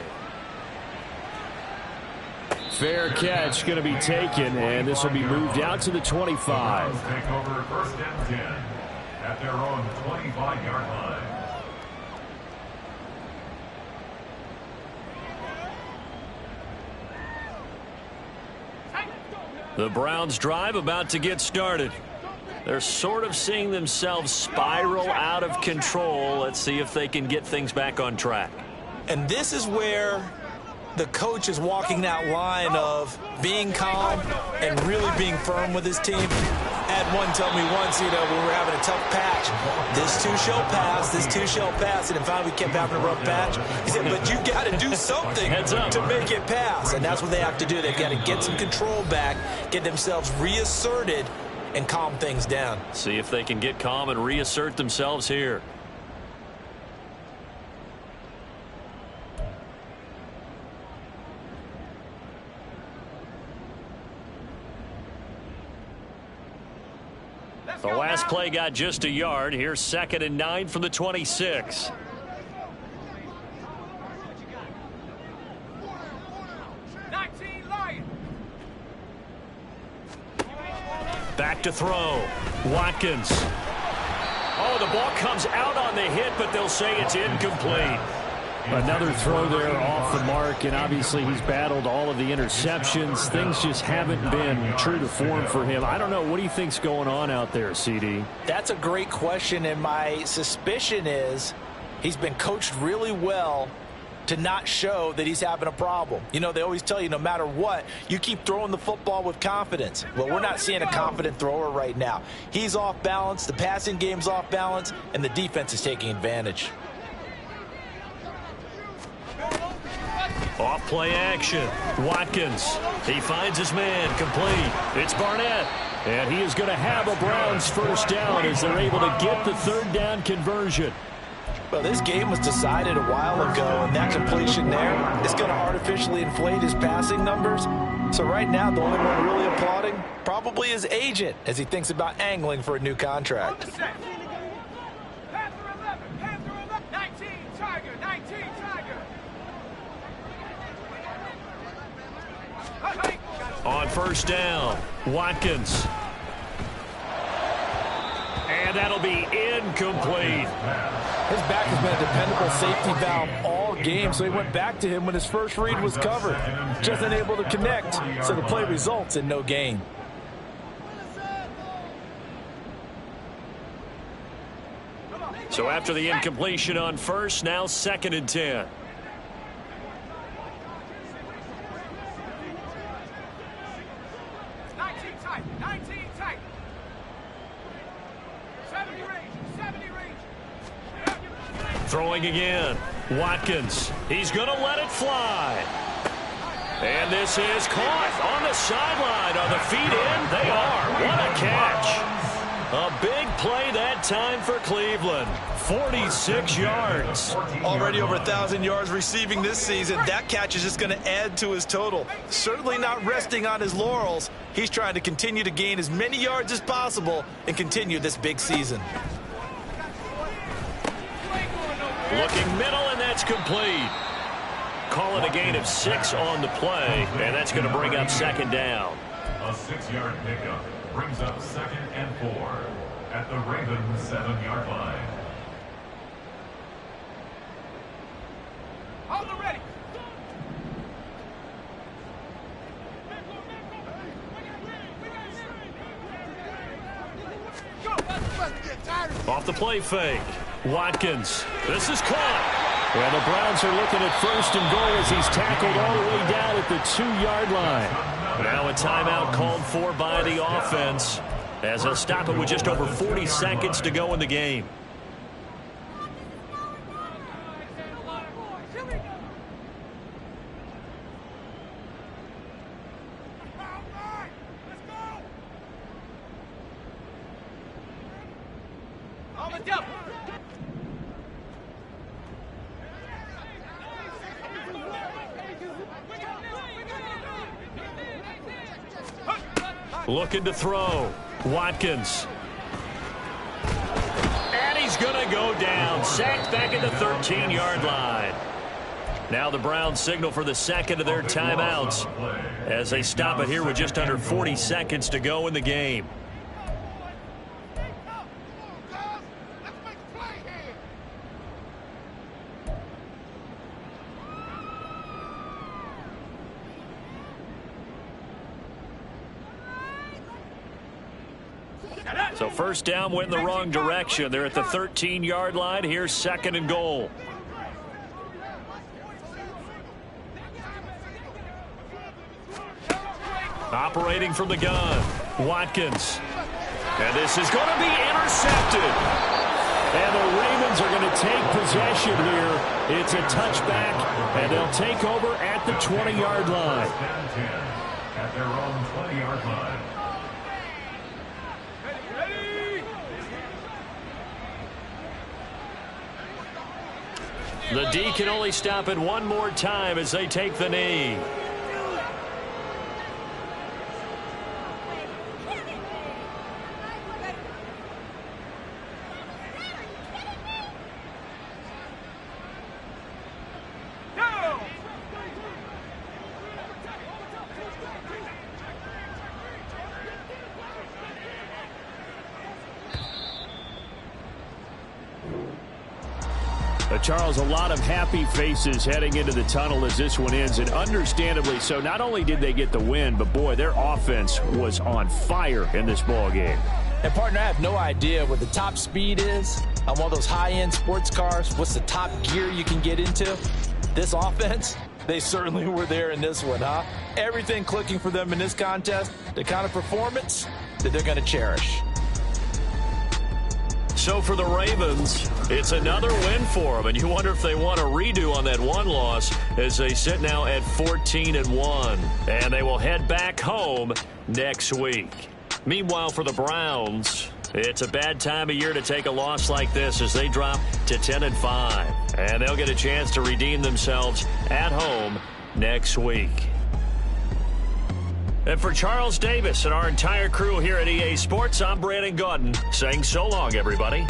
Fair catch going to be taken, and this will be moved out to the 25. Take over first and 10 at their own 25-yard line. The Browns drive about to get started. They're sort of seeing themselves spiral out of control. Let's see if they can get things back on track. And this is where the coach is walking that line of being calm and really being firm with his team. I had one tell me once, when we were having a tough patch, this too shall pass, this too shall pass, and finally we kept having a rough patch. He said, but you got to do something to make it pass, and that's what they have to do. They've got to get some control back, get themselves reasserted, and calm things down. See if they can get calm and reassert themselves here. The last play got just a yard. Here's 2nd and 9 from the 26. Back to throw. Watkins. Oh, the ball comes out on the hit, but they'll say it's incomplete. Another throw there off the mark, and obviously he's battled all of the interceptions. Things just haven't been true to form for him. I don't know. What do you think's going on out there, CD? That's a great question, and my suspicion is he's been coached really well to not show that he's having a problem. They always tell you no matter what, you keep throwing the football with confidence. Well, we're not seeing a confident thrower right now. He's off balance, the passing game's off balance, and the defense is taking advantage. Off play action. Watkins. He finds his man. Complete. It's Barnett. And he is going to have a Browns first down as they're able to get the third down conversion. Well, this game was decided a while ago, and that completion there is going to artificially inflate his passing numbers. So right now, the only one really applauding probably his agent as he thinks about angling for a new contract. On first down, Watkins. And that'll be incomplete. His back has been a dependable safety valve all game, so he went back to him when his first read was covered. Just unable to connect, so the play results in no gain. So after the incompletion on first, now 2nd and 10. Throwing again. Watkins. He's going to let it fly. And this is caught on the sideline. Are the feet in? They are. What a catch. A big play that time for Cleveland. 46 yards. Already over 1,000 yards receiving this season. That catch is just going to add to his total. Certainly not resting on his laurels. He's trying to continue to gain as many yards as possible and continue this big season. Looking middle, and that's complete. Call it a gain of 6 on the play, and that's going to bring up 2nd down. A 6-yard pickup brings up 2nd and 4 at the Ravens 7-yard line. Hold it ready. Off the play fake. Watkins. This is caught. And the Browns are looking at 1st and goal as he's tackled all the way down at the 2-yard line. Now a timeout called for by the offense as they'll stop it with just over 40 seconds to go in the game. Looking to throw. Watkins. And he's going to go down. Sacked back at the 13-yard line. Now the Browns signal for the second of their timeouts as they stop it here with just under 40 seconds to go in the game. So first down went in the wrong direction. They're at the 13-yard line. Here's 2nd and goal. Operating from the gun. Watkins. And this is going to be intercepted. And the Ravens are going to take possession here. It's a touchback, and they'll take over at the 20-yard line. At their own 20-yard line. The D can only stop it one more time as they take the knee. Charles, a lot of happy faces heading into the tunnel as this one ends, and understandably so. Not only did they get the win, but boy, their offense was on fire in this ball game. And partner, I have no idea what the top speed is on one of those high-end sports cars. What's the top gear you can get into? This offense, they certainly were there in this one, huh? Everything clicking for them in this contest, the kind of performance that they're going to cherish. So for the Ravens, it's another win for them, and you wonder if they want a redo on that one loss as they sit now at 14-1, and they will head back home next week. Meanwhile, for the Browns, it's a bad time of year to take a loss like this as they drop to 10-5, and they'll get a chance to redeem themselves at home next week. And for Charles Davis and our entire crew here at EA Sports, I'm Brandon Gaudin saying so long, everybody.